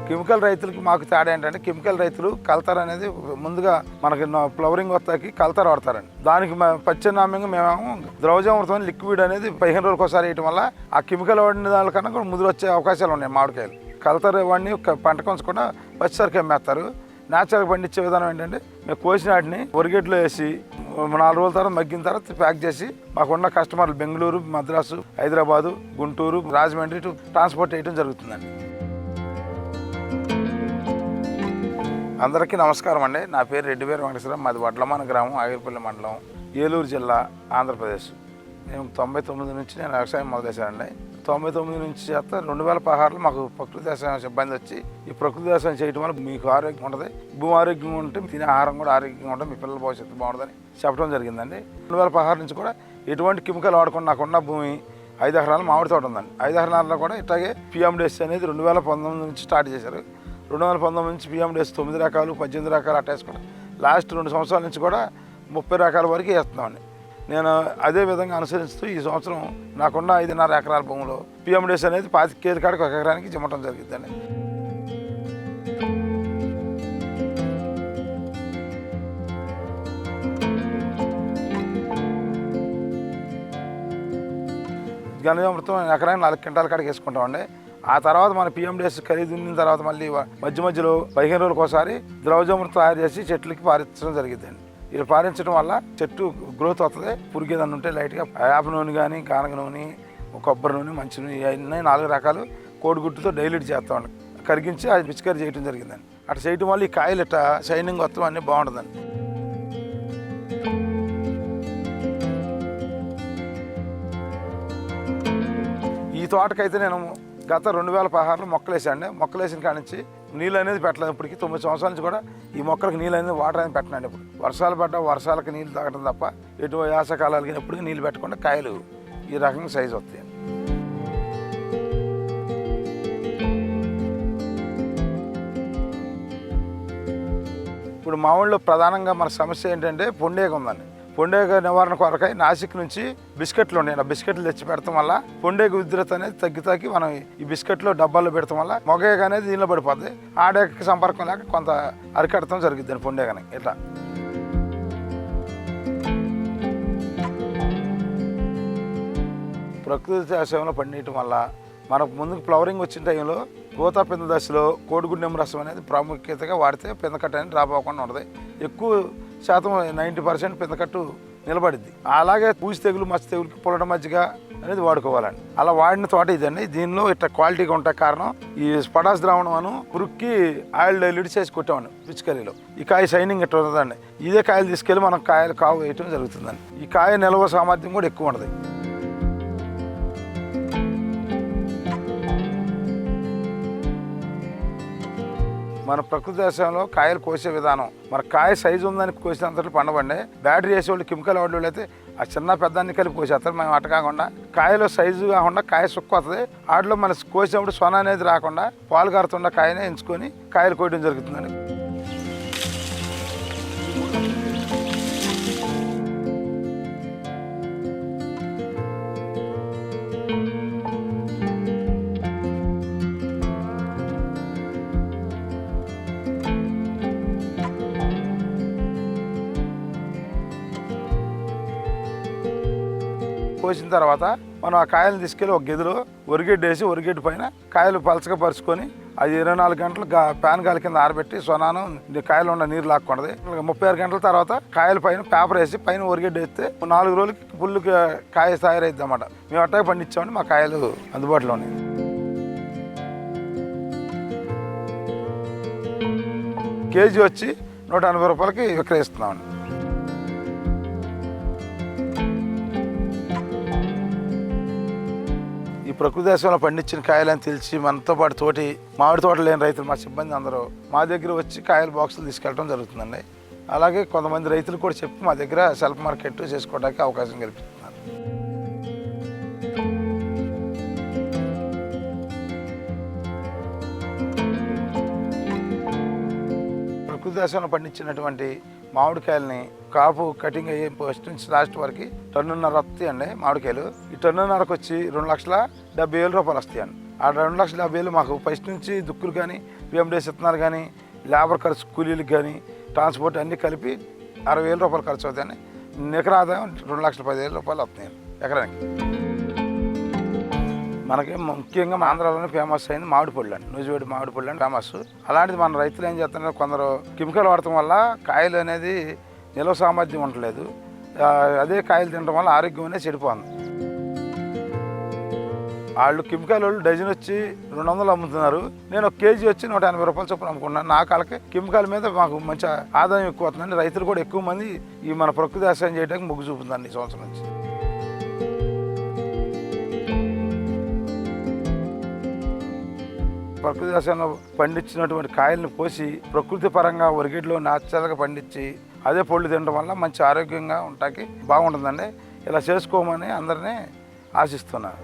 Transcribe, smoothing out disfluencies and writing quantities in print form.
Chemical రైతులకి మాకు తేడా ఏంటంటే కెమికల్ రైతులు కల్తర్ అనేది ముందుగా మనకి ఫ్లవరింగ్ వస్తాకి కల్తర్ వాడతారండి. దానికి పచ్చనామ్యంగా మేము ద్రవజామృతం లిక్విడ్ అనేది 15 రోజులకు ఒకసారి వేయటం వల్ల ఆ కెమికల్ వాడిన దానికన్నా కూడా ముదురు వచ్చే అవకాశాలు ఉన్నాయి. మామిడికాయలు కల్తర్ వాడిని పంట కొంచకుండా పచ్చిసరికి అమ్మేస్తారు. న్యాచురల్గా పండించే విధానం ఏంటంటే మేము కోసిన వాటిని ఒరిగేట్లో వేసి 4 రోజుల తర్వాత మగ్గిన తర్వాత ప్యాక్ చేసి మాకున్న కస్టమర్లు బెంగళూరు, మద్రాసు, హైదరాబాదు, గుంటూరు, రాజమండ్రి ట్రాన్స్పోర్ట్ చేయడం జరుగుతుందండి. అందరికీ నమస్కారం అండి. నా పేరు రెడ్డిపేరు వెంకటేశ్వరరావు. మాది వడ్లమాన గ్రామం, ఆగిరిపల్లి మండలం, ఏలూరు జిల్లా, ఆంధ్రప్రదేశ్. మేము 99 నుంచి నేను వ్యవసాయం మొదలుచేశానండి. 99 నుంచి చేస్తా 2016లో మాకు ప్రకృతి వ్యవసాయం సిబ్బంది వచ్చి ఈ ప్రకృతి వ్యవసాయం చేయడం వల్ల మీకు ఆరోగ్యం ఉంటుంది, భూమి ఆరోగ్యంగా ఉంటే తినే ఆహారం కూడా ఆరోగ్యంగా ఉంటుంది, మీ పిల్లల భవిష్యత్తు బాగుంటుందని చెప్పడం జరిగిందండి. 2016 నుంచి కూడా ఎటువంటి కెమికల్ వాడకుండా నాకున్న భూమి 5 ఎకరాల మామిడి తోట ఉందండి. 5 ఎకరాలలో కూడా ఇట్లాగే పిఎండిఎస్ అనేది 2019 నుంచి స్టార్ట్ చేశారు. 2019 నుంచి పిఎండిఎస్ 9 రకాలు, 18 రకాలు అట్టేసుకుంటాం. లాస్ట్ 2 సంవత్సరాల నుంచి కూడా 30 రకాల వరకు వేస్తున్నామండి. నేను అదే విధంగా అనుసరిస్తూ ఈ సంవత్సరం నాకున్న 5.5 ఎకరాల భూమిలో పిఎండిఎస్ అనేది 25 కేజీ కాడికి 1 ఎకరానికి చిమ్మటం జరిగిందండి. ఘనజామృతం ఎకరానికి 4 క్వింటాల కాడికి వేసుకుంటామండి. ఆ తర్వాత మన పిఎండిఎస్ ఖరీదు ఉన్న తర్వాత మళ్ళీ మధ్యలో 15 రోజులకు ఒకసారి ద్రవజామృతం తయారు చేసి చెట్లకి పారించడం జరిగిందండి. ఇలా పారించడం వల్ల చెట్టు గ్రోత్ వస్తుంది. పురుగు ఏదన్నా ఉంటే లైట్గా వేప నూనె కానీ, గానగ నూనె, కొబ్బరి నూనె, మంచి నూనె ఇవన్నీ 4 రకాలు కోడిగుడ్డుతో డైల్యూట్ చేస్తామండి. కరిగించి అది పిచికారీ చేయడం జరిగిందండి. అట్లా చేయడం వల్ల ఈ కాయలు ఇట్లా షైనింగ్ వస్తాం అన్నీ బాగుంటుందండి. ఈ తోటకైతే నేను గత 2016లో మొక్కలు వేసానండి. మొక్కలు వేసిన కాడ నుంచి నీళ్ళు అనేది పెట్టలేదు. ఇప్పటికి 9 సంవత్సరాల నుంచి కూడా ఈ మొక్కలకు నీళ్ళు అనేది వాటర్ అనేది పెట్టనండి. ఇప్పుడు వర్షాలు పడ్డా వర్షాలకు నీళ్ళు తాగడం తప్ప ఎటు యాసకాలాలకి ఎప్పుడు నీళ్ళు పెట్టకుండా కాయలు ఈ రకంగా సైజు వస్తాయి. ఇప్పుడు మా ఊళ్ళో ప్రధానంగా మన సమస్య ఏంటంటే పొండేగ ఉందండి. పొండేగ నివారణ కొరకై నాసిక్ నుంచి బిస్కెట్లు ఉన్నాయి. ఆ బిస్కెట్లు తెచ్చి పెడతాం వల్ల పొండేగ ఉధృతి అనేది తగ్గి మనం ఈ బిస్కెట్లు డబ్బాల్లో పెడతాం వల్ల మొగేగ అనేది దీనిలో పడిపోతుంది. ఆడేగకి సంపర్కం లేక కొంత అరికడతాం జరుగుతుంది పొండేగని. ఇట్లా ప్రకృతి వ్యవసాయంలో పండించడం వల్ల మనకు ముందుకు ఫ్లవరింగ్ వచ్చిన టైంలో పూత పింద దశలో కోడిగుడ్డు నిమ్మరసం అనేది ప్రాముఖ్యతగా వాడితే పిందకట్టు అనేది రాపోకుండా ఉంటుంది. ఎక్కువ శాతం 90% పిందకట్టు నిలబడిద్ది. అలాగే పూసి తెగులు, మచ్చ తెగులుకి పుల్లట మజ్జిగ అనేది వాడుకోవాలండి. అలా వాడిన తోట ఇదండి. దీనిలో ఇట్లా క్వాలిటీగా ఉంటే కారణం ఈ స్పటాస్ ద్రావణం పురుగుకి ఆయిల్ డైల్యూట్ చేసి కొట్టామండి పిచికారీలో. ఈ కాయ షైనింగ్ ఇట్లా ఉంటుందండి. ఇదే కాయలు తీసుకెళ్ళి మనం కాయలు కావు వేయటం జరుగుతుందండి. ఈ కాయ నిల్వ సామర్థ్యం కూడా ఎక్కువ ఉంటుంది. మన ప్రకృతి వ్యవసాయంలో కాయలు కోసే విధానం, మన కాయ సైజు ఉందని కోసినంతలో పండబండి. బ్యాటరీ వేసేవాళ్ళు, కెమికల్ వాడేవాళ్ళు అయితే ఆ చిన్న పెద్దాన్ని కలిపి కోసేస్తారు. మేము అట్ట కాకుండా కాయలో సైజు కాకుండా కాయ సుక్కు వస్తుంది. వాటిలో మన కోసినప్పుడు సొన అనేది రాకుండా పాలు కారుతున్న కాయనే ఎంచుకొని కాయలు కోయడం జరుగుతుందండి. కోసిన తర్వాత మనం ఆ కాయలు తీసుకెళ్ళి ఒక గదిలో ఒరిగెడ్డు వేసి ఒరిగెడ్డు పైన కాయలు పలచగా పరుచుకొని అది 24 గంటలు ప్యాన్ గాలి కింద ఆరబెట్టి సొనానం కాయలు ఉన్న నీరు లాక్కుంటుంది. 36 గంటల తర్వాత కాయల పైన పేపర్ వేసి పైన ఒరిగెడ్డు వేస్తే 4 రోజులకి ఫుల్ కాయ తయారైద్ది అన్నమాట. మేము అట్టాగే పండించామండి. మా కాయలు అందుబాటులో ఉన్నాయి. కేజీ వచ్చి 180 రూపాయలకి విక్రయిస్తున్నామండి. ఈ ప్రకృతి దేశంలో పండించిన కాయలని తెలిసి మనతో పాటు తోటి మామిడి తోటలు లేని రైతులు, మా సిబ్బంది అందరూ మా దగ్గర వచ్చి కాయల బాక్సులు తీసుకెళ్ళడం జరుగుతుందండి. అలాగే కొంతమంది రైతులు కూడా చెప్పి మా దగ్గర సెల్ఫ్ మార్కెట్ చేసుకోవడానికి అవకాశం కల్పిస్తున్నారు. ప్రకృతి దేశంలో పండించినటువంటి మామిడికాయలని కాపు కటింగ్ అయ్యే ఫస్ట్ నుంచి లాస్ట్ వరకు 1.5 టన్నున్నర వస్తాయండి మామిడికాయలు. ఈ 1.5 టన్నున్నరకు వచ్చి 2,70,000 రూపాయలు వస్తాయండి. ఆ 2,50,000 మాకు ఫస్ట్ నుంచి దుక్కులు కానీ పిఎండిఎస్ ఇస్తున్నారు కానీ లేబర్ ఖర్చు కూలీలకు కానీ ట్రాన్స్పోర్ట్ అన్నీ కలిపి 60,000 రూపాయలు ఖర్చు అవుతాయని నికర ఆదాయం 2,10,000 రూపాయలు అవుతున్నాయి ఎకరానికి. మనకి ముఖ్యంగా ఆంధ్రాలోనే ఫేమస్ అయింది మామిడి పళ్ళు అండి, నూజివేడి మామిడి పళ్ళు అని ఫేమస్. అలాంటిది మన రైతులు ఏం చేస్తున్నారు, కొందరు కెమికల్ వాడటం వల్ల కాయలు అనేది నిల్వ సామర్థ్యం ఉండలేదు. అదే కాయలు తినడం వల్ల ఆరోగ్యం అనేది చెడిపోతుంది. వాళ్ళు కెమికల్ వాళ్ళు డజన్ వచ్చి 200 అమ్ముతున్నారు, నేను ఒక కేజీ వచ్చి 180 రూపాయలు చొప్పున అమ్ముకున్నాను. నా కాలకి కెమికల్ మీద మాకు మంచి ఆదాయం ఎక్కువ అవుతుందండి. రైతులు కూడా ఎక్కువ మంది ఈ మన ప్రకృతి వ్యవసాయం చేయడానికి మొగ్గు చూపుతుందండి ఈ సంవత్సరం నుంచి. ప్రకృతి వ్యవసాయంలో పండించినటువంటి కాయలను కోసి ప్రకృతి పరంగా ఒరిగిడ్లో న్యాచురల్గా పండించి అదే పళ్ళు తినడం వల్ల మంచి ఆరోగ్యంగా ఉండటానికి బాగుంటుందండి. ఇలా చేసుకోమని అందరినీ ఆశిస్తున్నాను.